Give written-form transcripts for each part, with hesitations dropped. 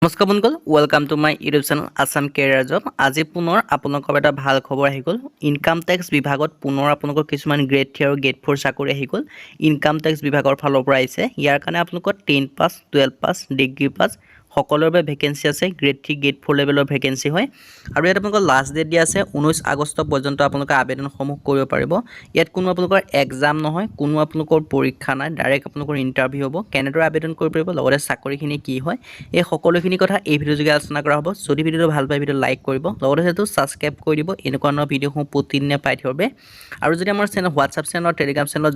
নমস্কাৰ বন্ধুসকল, welcome to my YouTube channel Assam career job. আজি পুনৰ আপোনালোকৰ এটা ভাল খবৰ আহি গ'ল। ইনকাম টেক্স বিভাগত পুনৰ আপোনালোকৰ কিছুমান গ্ৰেড 3 আৰু গ্ৰেড 4 চাকৰি আহি গ'ল। ইনকাম টেক্স বিভাগৰ ফালৰ পৰা আহিছে। ইয়াৰ কাৰণে আপোনালোকৰ 10 পাছ, 12 পাছ, ডিগ্ৰী পাছ সকলোৰে বাবে ভেকেঞ্চি আছে। গ্ৰেড 3, গ্ৰেড 4 লেভেলৰ ভেকেঞ্চি হয়। আৰু ইয়াত আপোনালোকৰ লাষ্ট ডেট দিয়া আছে 19 আগষ্ট পৰ্যন্ত আপোনালোকে আবেদনসমূহ কৰিব পাৰিব। ইয়াত কোনো আপোনালোকৰ এক্সাম নহয়, কোনো আপোনালোকৰ পৰীক্ষা নাই, ডাইৰেক্ট আপোনালোকৰ ইণ্টাৰভিউ হ'ব। কেনেদৰে আবেদন কৰিব পাৰিব, লগতে চাকৰিখিনি কি হয়, এই সকলোখিনি কথা এই ভিডিঅ'ৰ যোগে আলোচনা কৰা হ'ব। যদি ভিডিঅ'টো ভাল পায় ভিডিঅ' লাইক কৰিব, লগতে সেইটো ছাবস্ক্ৰাইব কৰি দিব এনেকুৱা ধৰণৰ ভিডিঅ'সমূহ প্ৰতিদিনে পাই থাকিব। আৰু যদি আমাৰ চেনেল হোৱাটছআপ চেনেল টেলিগ্ৰাম চেনেলত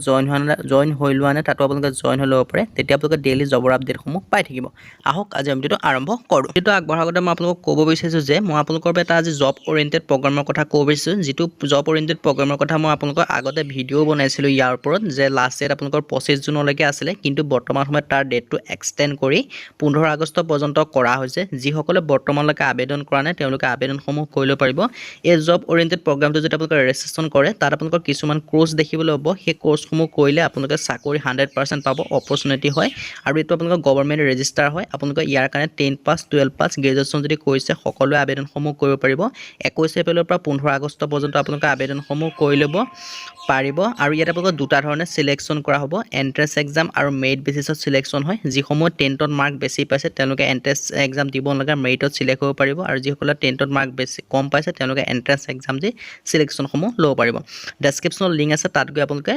জইন হৈ লোৱা নাই, তাতো আপোনালোকে জইন হৈ ল'ব পাৰে। তেতিয়া আপোনালোকে ডেইলি জবৰ আপডেটসমূহ পাই থাকিব। আহক আজি আমি ভিডিঅ'টো আৰম্ভ কৰোঁ। ভিডিঅ'টো আগবঢ়াৰ আগতে মই আপোনালোকক ক'ব বিচাৰিছোঁ যে মই আপোনালোকৰ বাবে এটা আজি জব অৰিয়েণ্টেড প্ৰগ্ৰামৰ কথা ক'ব বিচাৰিছোঁ। যিটো জব অৰিয়েণ্টেড প্ৰগ্ৰামৰ কথা মই আপোনালোকৰ আগতে ভিডিঅ' বনাইছিলোঁ ইয়াৰ ওপৰত, যে লাষ্ট ডেট আপোনালোকৰ 25 জুনলৈকে আছিলে, কিন্তু বৰ্তমান সময়ত তাৰ ডেটটো এক্সটেণ্ড কৰি 15 আগষ্ট পৰ্যন্ত কৰা হৈছে। যিসকলে বৰ্তমানলৈকে আবেদন কৰা নাই তেওঁলোকে আবেদনসমূহ কৰি ল'ব পাৰিব। এই জব অৰিয়েণ্টেড প্ৰগ্ৰামটো যদি আপোনালোকে ৰেজিষ্ট্ৰেশ্যন কৰে, তাত আপোনালোকৰ কিছুমান কোৰ্চ দেখিবলৈ হ'ব। সেই কোৰ্চসমূহ কৰিলে আপোনালোকে চাকৰি 100% পাব, অপৰচুনিটি হয়। আৰু এইটো আপোনালোকৰ গভৰ্ণমেণ্ট ৰেজিষ্টাৰ হয়। আপোনালোকে ইয়াৰ কাৰণে 10 পাছ, 12 পাছ, গ্ৰেজুৱেশ্যন যদি কৰিছে সকলোৱে আবেদনসমূহ কৰিব পাৰিব। 21 এপ্ৰিলৰ পৰা 15 আগষ্ট পৰ্যন্ত আপোনালোকে আবেদনসমূহ কৰি ল'ব পাৰিব। আৰু ইয়াত আপোনালোকৰ দুটা ধৰণে চিলেকশ্যন কৰা হ'ব, এণ্ট্ৰেন্স এক্সাম আৰু মেৰিট বেচিছত চিলেকশ্যন হয়। যিসমূহ 10ত মাৰ্ক বেছি পাইছে তেওঁলোকে এণ্ট্ৰেন্স এক্সাম দিব নালাগে, মেৰিটত চিলেক্ট হ'ব পাৰিব। আৰু যিসকলে 10ত মাৰ্ক বেছি কম পাইছে তেওঁলোকে এণ্ট্ৰেন্স এক্সাম দি চিলেকশ্যনসমূহ ল'ব পাৰিব। ডেছক্ৰিপশ্যনত লিংক আছে, তাত গৈ আপোনালোকে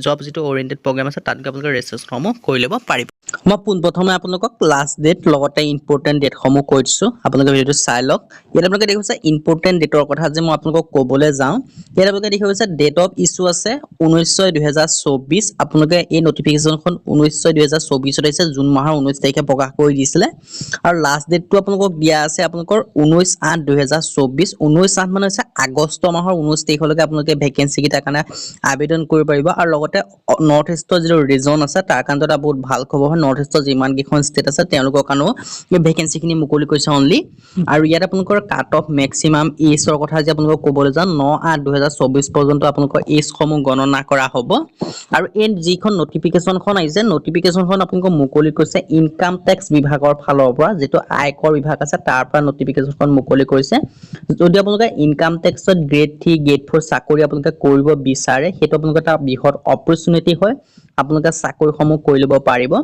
জব যিটো অৰিয়েণ্টেড প্ৰগ্ৰাম আছে তাত গৈ আপোনালোকে ৰেজিষ্ট্ৰেশ্যনসমূহ কৰি ল'ব পাৰিব। মই পোনপ্ৰথমে আপোনালোকক লাষ্ট ডেট লগতে ইম্পৰ্টেণ্ট ডেটসমূহ কৈ দিছোঁ, আপোনালোকে ভিডিঅ'টো চাই লওক। ইয়াত আপোনালোকে দেখিছে ইম্পৰ্টেণ্ট ডেটৰ কথা যে মই আপোনালোকক ক'বলৈ যাওঁ। ইয়াত আপোনালোকে দেখিছে ডেট অফ ইছ্যু আছে 19/2024। আপোনালোকে এই নটিফিকেশ্যনখন 19/2024 আহিছে, জুন মাহৰ 19 তাৰিখে প্ৰকাশ কৰি দিছিলে। আৰু লাষ্ট ডেটটো আপোনালোকক দিয়া আছে আপোনালোকৰ 19/8/2024। 19/8 মানে হৈছে আগষ্ট মাহৰ 19 তাৰিখলৈকে আপোনালোকে ভেকেঞ্চি কেইটাৰ কাৰণে আবেদন কৰিব পাৰিব। আৰু লগতে নৰ্থ ইষ্টৰ যিটো ৰিজন আছে তাৰ কাৰণে এটা বহুত ভাল খবৰ হয়। নৰ্থ ইষ্টৰ যিমান কেইখন ষ্টেট আছে তেওঁলোকৰ কাৰণেও এই ভেকেঞ্চিখিনি মুকলি কৰিছে অনলি। আৰু ইয়াত আপোনালোকৰ কাট অফ মেক্সিমাম এজৰ কথা যে আপোনালোকক ক'বলৈ যাওঁ, 9/8/2024 পৰ্যন্ত আপোনালোকৰ এজসমূহ গণনা কৰা হ'ব। আৰু এই যিখন নটিফিকেশ্যনখন আহিছে, নটিফিকেশ্যনখন আপোনালোকক মুকলি কৰিছে ইনকাম টেক্স বিভাগৰ ফালৰ পৰা, যিটো আয়কৰ বিভাগ আছে তাৰ পৰা নটিফিকেশ্যনখন মুকলি কৰিছে। যদি আপোনালোকে ইনকাম টেক্সত গ্ৰেড 3, গ্ৰেড 4 চাকৰি আপোনালোকে কৰিব বিচাৰে, সেইটো আপোনালোকে এটা বৃহৎ অপৰচুনিটি হয়। আপোনালোকে চাকৰিসমূহ কৰি ল'ব পাৰিব।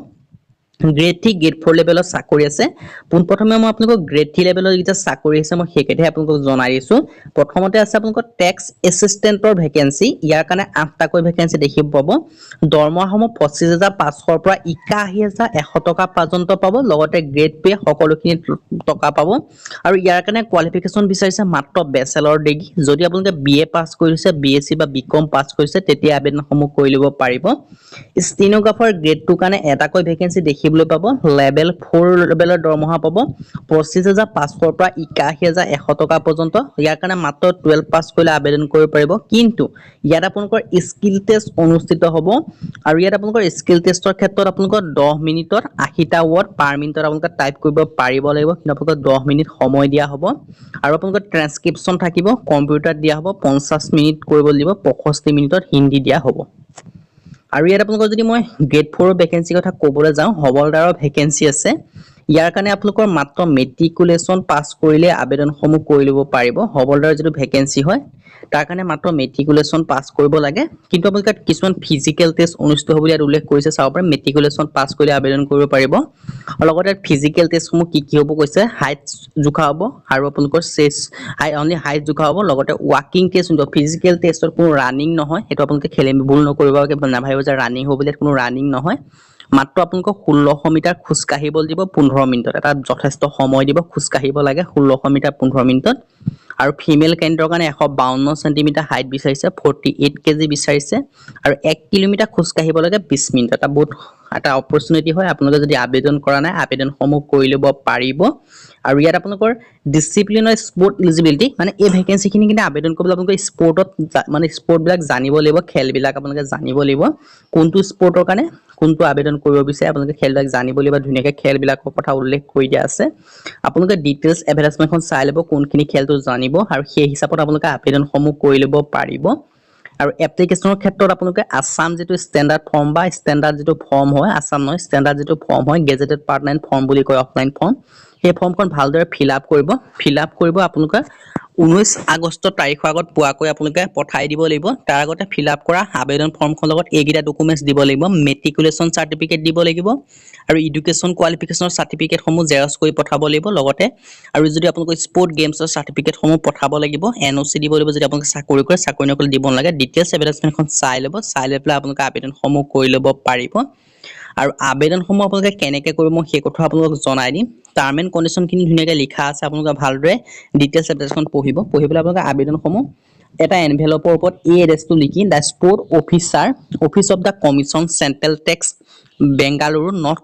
গ্ৰেড 3, গ্ৰেড 4 লেভেলৰ চাকৰি আছে। পোনপ্ৰথমে মই আপোনালোকক গ্ৰেড 3 লেভেলৰ যিটো চাকৰি আছে মই সেইকেইটাহে আপোনালোকক জনাই দিছোঁ। প্ৰথমতে আছে আপোনালোকৰ টেক্স এছিষ্টেণ্টৰ ভেকেঞ্চি। ইয়াৰ কাৰণে 8টাকৈ ভেকেঞ্চি দেখিব পাব। দৰমহাসমূহ 25,500 পৰা 81,100 টকা পৰ্যন্ত পাব। লগতে গ্ৰেড পে সকলোখিনি টকা পাব। আৰু ইয়াৰ কাৰণে কোৱালিফিকেশ্যন বিচাৰিছে মাত্ৰ বেচেলৰ ডিগ্ৰী। যদি আপোনালোকে BA পাছ কৰিছে, BSc বা BCom পাছ কৰিছে তেতিয়া আবেদনসমূহ কৰি ল'ব পাৰিব। ষ্টেনোগ্ৰাফাৰ গ্ৰেড 2 কাৰণে এটাকৈ ভেকেঞ্চি দেখিবলৈ পাব। লেভেল 4 লেভেলৰ দৰমহা পাব 25,500 পৰা 81,100 টকা পৰ্যন্ত। ইয়াৰ কাৰণে মাত্ৰ 12 পাছ কৰিলে আবেদন কৰিব পাৰিব। কিন্তু ইয়াত আপোনালোকৰ স্কিল টেষ্ট অনুষ্ঠিত হ'ব। আৰু ইয়াত আপোনালোকৰ স্কিল টেষ্টৰ ক্ষেত্ৰত আপোনালোকৰ 10 মিনিটত 80টা ৱৰ্ড পাৰ মিনিটত আপোনালোকে টাইপ কৰিব পাৰিব লাগিব। কিন্তু আপোনালোকক 10 মিনিট সময় দিয়া হ'ব। আৰু আপোনালোকৰ ট্ৰেন্সক্ৰিপশ্যন থাকিব, কম্পিউটাৰত দিয়া হ'ব, 50 মিনিট কৰিব লাগিব, 65 মিনিটত হিন্দী দিয়া হ'ব। আৰু ইয়াত আপোনালোকৰ যদি মই গ্ৰেড 4 ভেকেঞ্চিৰ কথা ক'বলৈ যাওঁ, হবলদাৰৰ ভেকেঞ্চি আছে। ইয়াৰ কাৰণে আপোনালোকৰ মাত্ৰ মেট্ৰিকুলেশ্যন পাছ কৰিলে আবেদনসমূহ কৰি ল'ব পাৰিব। হবলদাৰৰ যিটো ভেকেঞ্চি হয় তাৰ কাৰণে মাত্ৰ মেট্ৰিকুলেশ্যন পাছ কৰিব লাগে। কিন্তু আপোনালোকে কিছুমান ফিজিকেল টেষ্ট অনুষ্ঠিত হ'ব বুলি ইয়াত উল্লেখ কৰিছে, চাব পাৰে। মেট্ৰিকুলেশ্যন পাছ কৰিলে আবেদন কৰিব পাৰিব। আৰু লগতে ফিজিকেল টেষ্টসমূহ কি হ'ব কৈছে, হাইট জোখা হ'ব আৰু আপোনালোকৰ অনলি হাইট জোখা হ'ব। লগতে ৱাকিং টেষ্ট, ফিজিকেল টেষ্টত কোনো ৰানিং নহয়, সেইটো আপোনালোকে ভুল নকৰিব, নাভাবিব যে ৰানিং হ'ব বুলি। কোনো ৰানিং নহয়, মাত্ৰ আপোনালোকক 1600 মিটাৰ খোজকাঢ়িব দিব 15 মিনিটত। এটা যথেষ্ট সময় দিব, খোজকাঢ়িব লাগে 1600 মিটাৰ 15 মিনিটত। আৰু ফিমেল কেণ্ডিডেটৰ কাৰণে 152 চেণ্টিমিটাৰ হাইট বিচাৰিছে, 48 কেজি বিচাৰিছে। আৰু 1 কিলোমিটাৰ খোজকাঢ়িব লাগে 20 মিনিটত। এটা অপৰচুনিটি হয়। আপোনালোকে যদি আবেদন কৰা নাই আবেদনসমূহ কৰি ল'ব পাৰিব। আৰু ইয়াত আপোনালোকৰ ডিচিপ্লিনৰ স্পৰ্ট ইলিজিবিলিটি, মানে এই ভেকেঞ্চিখিনি কিন্তু আবেদন কৰিবলৈ আপোনালোকে স্পৰ্টত মানে স্পৰ্টবিলাক জানিব লাগিব, খেলবিলাক আপোনালোকে জানিব লাগিব। কোনটো স্পৰ্টৰ কাৰণে কোনটো আবেদন কৰিব বিচাৰে আপোনালোকে খেলবিলাক জানিব লাগিব। ধুনীয়াকৈ খেলবিলাকৰ কথা উল্লেখ কৰি দিয়া আছে। আপোনালোকে ডিটেইলছ এডভাৰটাইজমেণ্টখন চাই ল'ব, কোনখিনি খেলটো জানিব, আৰু সেই হিচাপত আপোনালোকে আবেদনসমূহ কৰি ল'ব পাৰিব। আৰু এপ্লিকেশ্যনৰ ক্ষেত্ৰত আপোনালোকে আছাম যিটো ষ্টেণ্ডাৰ্ড ফৰ্ম বা ষ্টেণ্ডাৰ্ড যিটো ফৰ্ম হয় আছাম নহয় ষ্টেণ্ডাৰ্ড যিটো ফৰ্ম হয় গেজেটেড পাৰ্টনাৰ ফৰ্ম বুলি কয় অফলাইন ফৰ্ম সেই ফৰ্মখন ভালদৰে ফিল আপ কৰিব আপোনালোকে 19 আগষ্ট তাৰিখৰ আগত পোৱাকৈ আপোনালোকে পঠাই দিব লাগিব তাৰ আগতে ফিল আপ কৰা আবেদন ফৰ্মখন লগত এইকেইটা ডকুমেণ্টছ দিব লাগিব মেট্ৰিকুলেশ্যন চাৰ্টিফিকেট দিব লাগিব আৰু এডুকেশ্যন কোৱালিফিকেশ্যনৰ চাৰ্টিফিকেটসমূহ জেৰক্স কৰি পঠাব লাগিব লগতে আৰু যদি আপোনালোকৰ স্পৰ্ট গেমছৰ চাৰ্টিফিকেটসমূহ পঠাব লাগিব এনঅ'চি দিব লাগিব যদি আপোনালোকে চাকৰি কৰে চাকৰি নকৰিলে দিব নালাগে ডিটেইলছ এডভাৰটাইজমেণ্টখন চাই লৈ পেলাই আপোনালোকে আবেদনসমূহ কৰি ল'ব পাৰিব আৰু আবেদনসমূহ আপোনালোকে কেনেকৈ কৰিব মই সেই কথা আপোনালোকক জনাই দিম টাৰ্ম এণ্ড কণ্ডিশ্যনখিনি ধুনীয়াকৈ লিখা আছে আপোনালোকে ভালদৰে ডিটেইলছ এড্ৰেছখন পঢ়ি পেলাই আপোনালোকে আবেদনসমূহ এটা এনভেলপৰ ওপৰত এই এড্ৰেছটো লিখি the sport officer office of the commission central tax Bengaluru north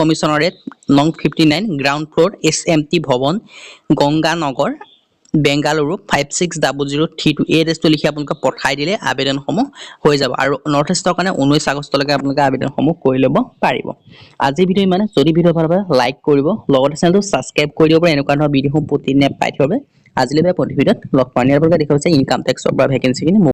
commissionerate নং 59 ground floor SMT Bhavan Ganganagar Bengaluru 560032 এই এড্ৰেছটো লিখি আপোনালোকে পঠাই দিলে আবেদনসমূহ হৈ যাব আৰু নৰ্থ ইষ্টৰ কাৰণে 19 আগষ্টলৈকে আপোনালোকে আবেদনসমূহ কৰি ল'ব পাৰিব আজি ভিডিঅ' ইমানে যদি ভিডিঅ' ভাল পায় লাইক কৰিব লগতে চেনেলটো ছাবস্ক্ৰাইব কৰি দিব পাৰে এনেকুৱা ধৰণৰ ভিডিঅ'সমূহ প্ৰতিদিনে পাই থাকিব আজিলৈকে প্ৰতি ভিডিঅ'ত লগ পাম ইয়াৰ পৰা দেখা হৈছে ইনকাম টেক্সৰ পৰা ভেকেঞ্চিখিনি